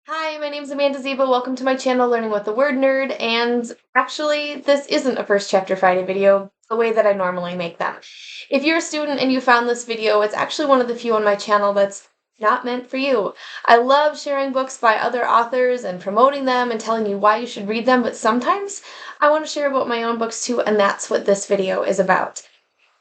Hi, my name is Amanda Zieba. Welcome to my channel, Learning with the Word Nerd. And actually, this isn't a First Chapter Friday video, the way that I normally make them. If you're a student and you found this video, it's actually one of the few on my channel that's not meant for you. I love sharing books by other authors and promoting them and telling you why you should read them, but sometimes I want to share about my own books too, and that's what this video is about.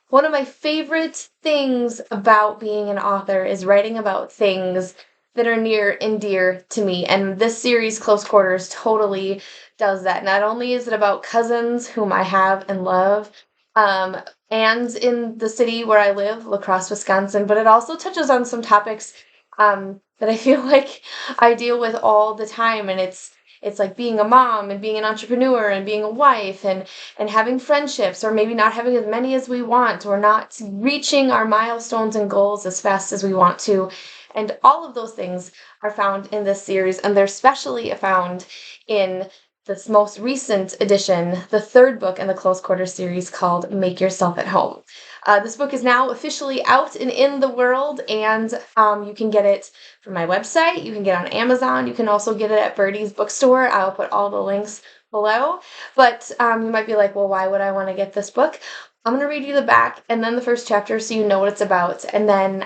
One of my favorite things about being an author is writing about things that are near and dear to me, and this series, Close Quarters, totally does that. Not only is it about cousins whom I have and love, um, and in the city where I live, La Crosse, Wisconsin, but it also touches on some topics that I feel like I deal with all the time, and it's like being a mom and being an entrepreneur and being a wife and having friendships, or maybe not having as many as we want, or not reaching our milestones and goals as fast as we want to. And all of those things are found in this series, and they're especially found in this most recent edition, the third book in the Close Quarters series called Make Yourself at Home. This book is now officially out and in the world, and you can get it from my website. You can get it on Amazon. You can also get it at Birdie's bookstore. I'll put all the links below. But you might be like, well, why would I want to get this book? I'm going to read you the back and then the first chapter so you know what it's about. And then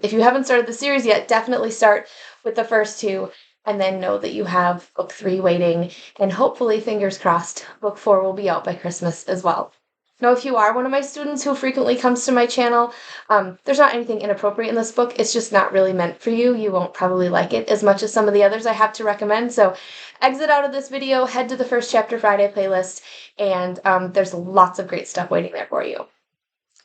if you haven't started the series yet, definitely start with the first two, and then know that you have book 3 waiting. And hopefully, fingers crossed, book 4 will be out by Christmas as well. Now, if you are one of my students who frequently comes to my channel, there's not anything inappropriate in this book. It's just not really meant for you. You won't probably like it as much as some of the others I have to recommend. So exit out of this video, head to the First Chapter Friday playlist, and there's lots of great stuff waiting there for you.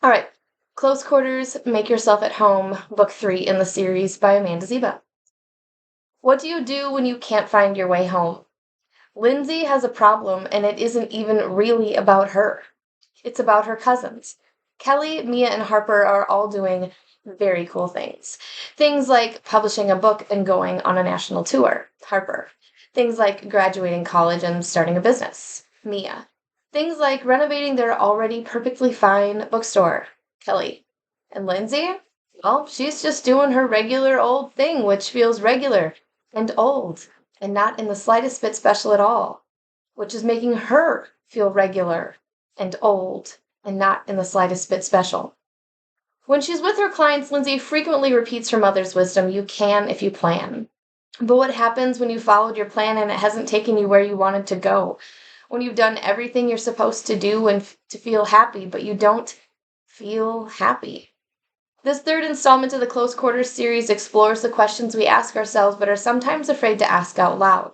All right, Close Quarters, Make Yourself at Home, book 3 in the series by Amanda Zieba. What do you do when you can't find your way home? Lindsay has a problem, and it isn't even really about her. It's about her cousins. Kelly, Mia, and Harper are all doing very cool things. Things like publishing a book and going on a national tour, Harper. Things like graduating college and starting a business, Mia. Things like renovating their already perfectly fine bookstore, Kelly. And Lindsay? Well, she's just doing her regular old thing, which feels regular and old and not in the slightest bit special at all, which is making her feel regular and old and not in the slightest bit special. When she's with her clients, Lindsay frequently repeats her mother's wisdom, you can if you plan. But what happens when you followed your plan and it hasn't taken you where you wanted to go? When you've done everything you're supposed to do and to feel happy, but you don't feel happy? This third installment of the Close Quarters series explores the questions we ask ourselves but are sometimes afraid to ask out loud.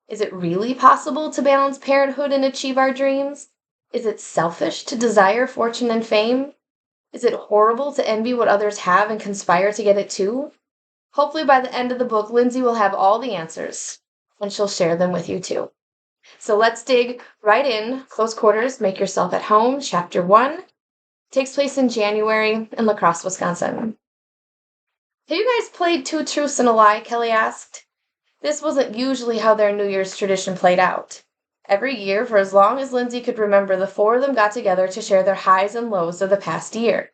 Is it really possible to balance parenthood and achieve our dreams? Is it selfish to desire fortune and fame? Is it horrible to envy what others have and conspire to get it too? Hopefully by the end of the book, Lindsay will have all the answers, and she'll share them with you too. So let's dig right in. Close Quarters, Make Yourself at Home, Chapter 1. Takes place in January in La Crosse, Wisconsin. Have you guys played Two Truths and a Lie? Kelly asked. This wasn't usually how their New Year's tradition played out. Every year, for as long as Lindsay could remember, the four of them got together to share their highs and lows of the past year.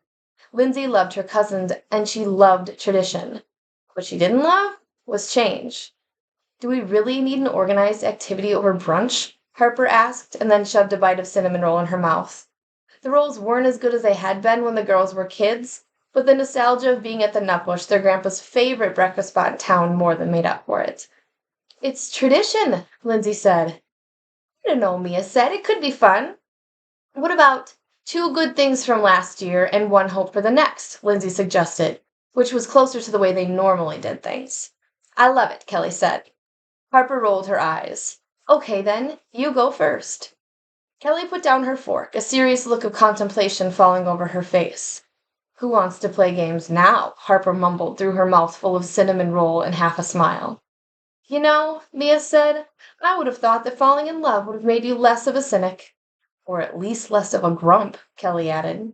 Lindsay loved her cousins, and she loved tradition. What she didn't love was change. Do we really need an organized activity over brunch? Harper asked, and then shoved a bite of cinnamon roll in her mouth. The rolls weren't as good as they had been when the girls were kids, but the nostalgia of being at the Nutbush, their grandpa's favorite breakfast spot in town, more than made up for it. It's tradition, Lindsay said. I don't know, Mia said. It could be fun. What about 2 good things from last year and 1 hope for the next, Lindsay suggested, which was closer to the way they normally did things. I love it, Kelly said. Harper rolled her eyes. Okay, then, you go first. Kelly put down her fork, a serious look of contemplation falling over her face. Who wants to play games now? Harper mumbled through her mouth full of cinnamon roll and half a smile. You know, Mia said, I would have thought that falling in love would have made you less of a cynic. Or at least less of a grump, Kelly added.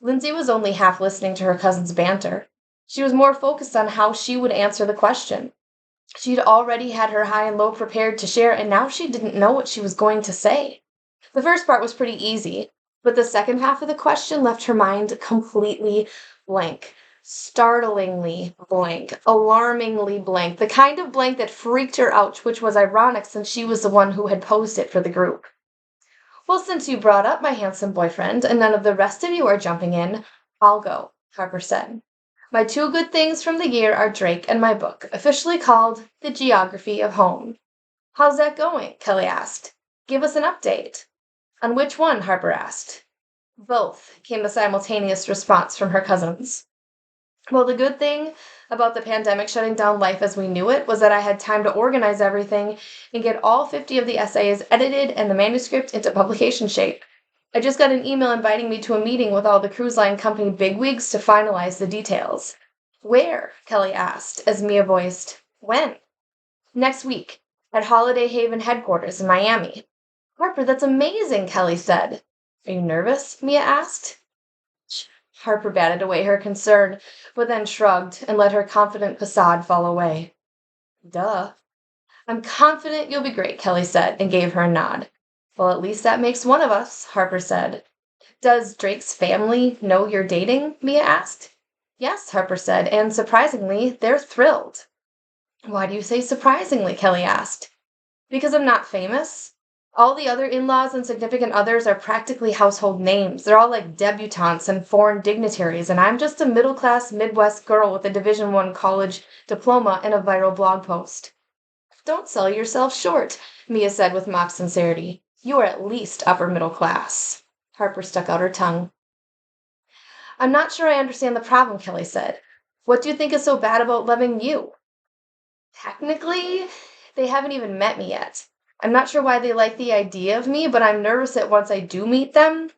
Lindsay was only half listening to her cousin's banter. She was more focused on how she would answer the question. She'd already had her high and low prepared to share, and now she didn't know what she was going to say. The first part was pretty easy, but the second half of the question left her mind completely blank. Startlingly blank, alarmingly blank, the kind of blank that freaked her out, which was ironic since she was the one who had posed it for the group. Well, since you brought up my handsome boyfriend and none of the rest of you are jumping in, I'll go, Harper said. My two good things from the year are Drake and my book, officially called The Geography of Home. How's that going? Kelly asked. Give us an update. On which one? Harper asked. Both, came a simultaneous response from her cousins. Well, the good thing about the pandemic shutting down life as we knew it was that I had time to organize everything and get all 50 of the essays edited and the manuscript into publication shape. I just got an email inviting me to a meeting with all the cruise line company bigwigs to finalize the details. Where? Kelly asked, as Mia voiced, when? Next week, at Holiday Haven headquarters in Miami. Harper, that's amazing, Kelly said. Are you nervous? Mia asked. Harper batted away her concern, but then shrugged and let her confident facade fall away. Duh. I'm confident you'll be great, Kelly said, and gave her a nod. Well, at least that makes one of us, Harper said. Does Drake's family know you're dating? Mia asked. Yes, Harper said, and surprisingly, they're thrilled. Why do you say surprisingly? Kelly asked. Because I'm not famous. All the other in-laws and significant others are practically household names. They're all like debutantes and foreign dignitaries, and I'm just a middle-class Midwest girl with a Division I college diploma and a viral blog post. Don't sell yourself short, Mia said with mock sincerity. You are at least upper middle class. Harper stuck out her tongue. I'm not sure I understand the problem, Kelly said. What do you think is so bad about loving you? Technically, they haven't even met me yet. I'm not sure why they like the idea of me, but I'm nervous that once I do meet them,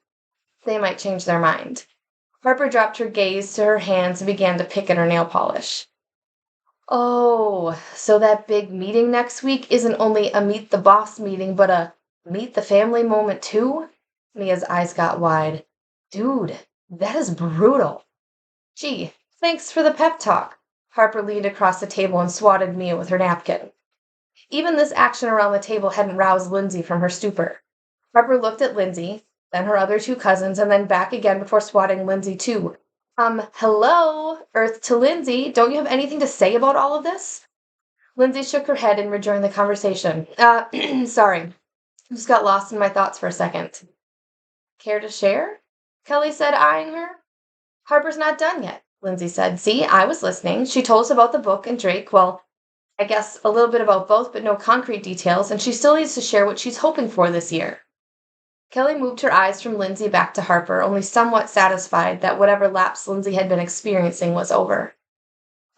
they might change their mind. Harper dropped her gaze to her hands and began to pick at her nail polish. Oh, so that big meeting next week isn't only a meet the boss meeting, but a meet the family moment too? Mia's eyes got wide. Dude, that is brutal. Gee, thanks for the pep talk. Harper leaned across the table and swatted Mia with her napkin. Even this action around the table hadn't roused Lindsay from her stupor. Harper looked at Lindsay, then her other two cousins, and then back again before swatting Lindsay too. Hello, Earth to Lindsay. Don't you have anything to say about all of this? Lindsay shook her head and rejoined the conversation. Sorry. Just got lost in my thoughts for a second. Care to share? Kelly said, eyeing her. Harper's not done yet, Lindsay said. See, I was listening. She told us about the book and Drake. Well, I guess a little bit about both, but no concrete details, and she still needs to share what she's hoping for this year. Kelly moved her eyes from Lindsay back to Harper, only somewhat satisfied that whatever lapse Lindsay had been experiencing was over.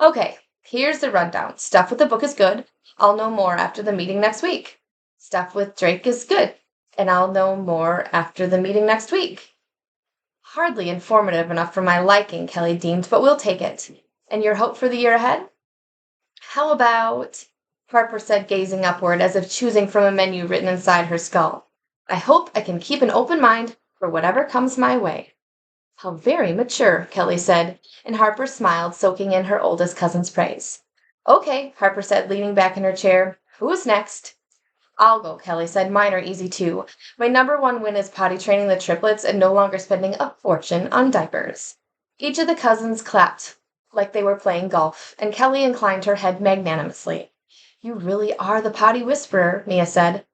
Okay, here's the rundown. Stuff with the book is good. I'll know more after the meeting next week. Stuff with Drake is good, and I'll know more after the meeting next week. Hardly informative enough for my liking, Kelly deemed, but we'll take it. And your hope for the year ahead? How about, Harper said, gazing upward as if choosing from a menu written inside her skull. I hope I can keep an open mind for whatever comes my way. How very mature, Kelly said, and Harper smiled, soaking in her oldest cousin's praise. Okay, Harper said, leaning back in her chair. Who's next? I'll go, Kelly said. Mine are easy too. My number one win is potty training the triplets and no longer spending a fortune on diapers. Each of the cousins clapped like they were playing golf, and Kelly inclined her head magnanimously. You really are the potty whisperer, Mia said.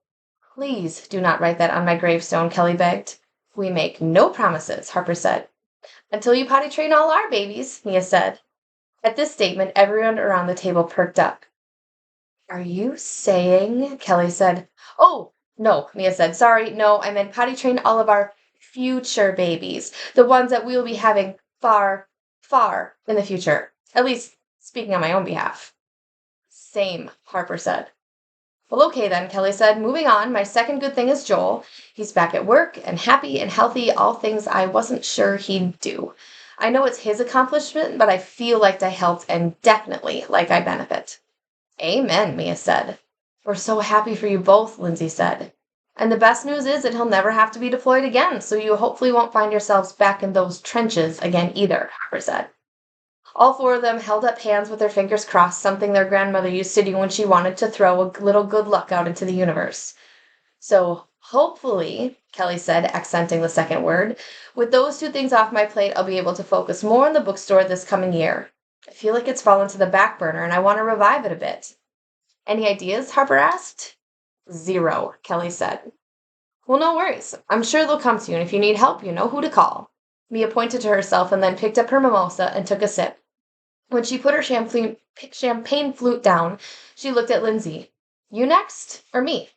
Please do not write that on my gravestone, Kelly begged. We make no promises, Harper said. Until you potty train all our babies, Mia said. At this statement, everyone around the table perked up. Are you saying, Kelly said. Oh, no, Mia said. Sorry, no, I meant potty train all of our future babies, the ones that we'll be having far in the future. At least, speaking on my own behalf. Same, Harper said. Well, okay then, Kelly said. Moving on, my second good thing is Joel. He's back at work and happy and healthy, all things I wasn't sure he'd do. I know it's his accomplishment, but I feel like I helped and definitely like I benefit. Amen, Mia said. We're so happy for you both, Lindsay said. And the best news is that he'll never have to be deployed again, so you hopefully won't find yourselves back in those trenches again either, Harper said. All four of them held up hands with their fingers crossed, something their grandmother used to do when she wanted to throw a little good luck out into the universe. So, hopefully, Kelly said, accenting the second word. With those two things off my plate, I'll be able to focus more on the bookstore this coming year. I feel like it's fallen to the back burner and I want to revive it a bit. Any ideas? Harper asked. Zero, Kelly said. Well, no worries. I'm sure they'll come to you, and if you need help, you know who to call. Mia pointed to herself and then picked up her mimosa and took a sip. When she put her champagne flute down, she looked at Lindsay. You next? Or me?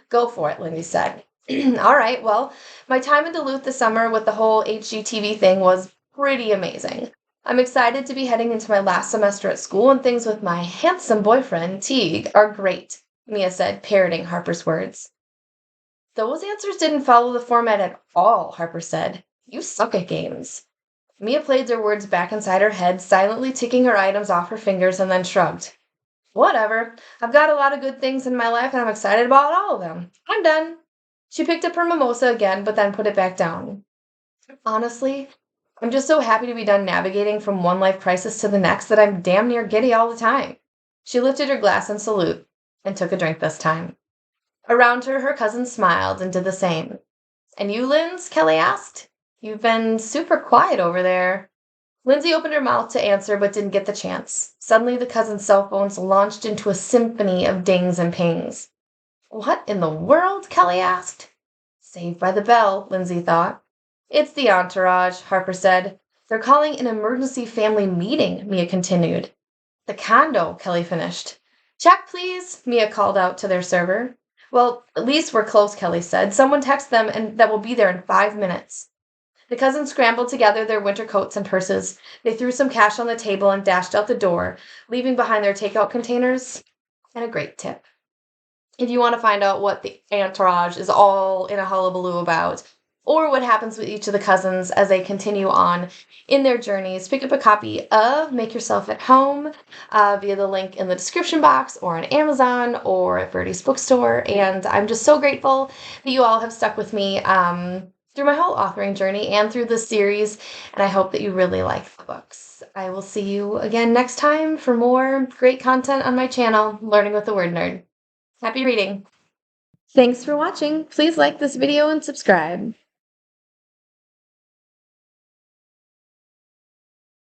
Go for it, Lindsay said. All right, well, my time in Duluth this summer with the whole HGTV thing was pretty amazing. I'm excited to be heading into my last semester at school, and things with my handsome boyfriend, Teague, are great, Mia said, parroting Harper's words. Those answers didn't follow the format at all, Harper said. You suck at games. Mia played their words back inside her head, silently ticking her items off her fingers, and then shrugged. Whatever. I've got a lot of good things in my life, and I'm excited about all of them. I'm done. She picked up her mimosa again, but then put it back down. Honestly, I'm just so happy to be done navigating from one life crisis to the next that I'm damn near giddy all the time. She lifted her glass in salute and took a drink this time. Around her, her cousins smiled and did the same. And you, Linz? Kelly asked. You've been super quiet over there. Lindsay opened her mouth to answer but didn't get the chance. Suddenly, the cousins' cell phones launched into a symphony of dings and pings. What in the world? Kelly asked. Saved by the bell, Lindsay thought. It's the entourage, Harper said. They're calling an emergency family meeting, Mia continued. The condo, Kelly finished. Check, please, Mia called out to their server. Well, at least we're close, Kelly said. Someone text them and that will be there in 5 minutes. The cousins scrambled to gather their winter coats and purses. They threw some cash on the table and dashed out the door, leaving behind their takeout containers and a great tip. If you want to find out what the entourage is all in a hullabaloo about, or what happens with each of the cousins as they continue on in their journeys, pick up a copy of Make Yourself at Home via the link in the description box or on Amazon or at Birdie's bookstore. And I'm just so grateful that you all have stuck with me through my whole authoring journey and through this series, and I hope that you really like the books. I will see you again next time for more great content on my channel, Learning with the Word Nerd. Happy reading! Thanks for watching. Please like this video and subscribe.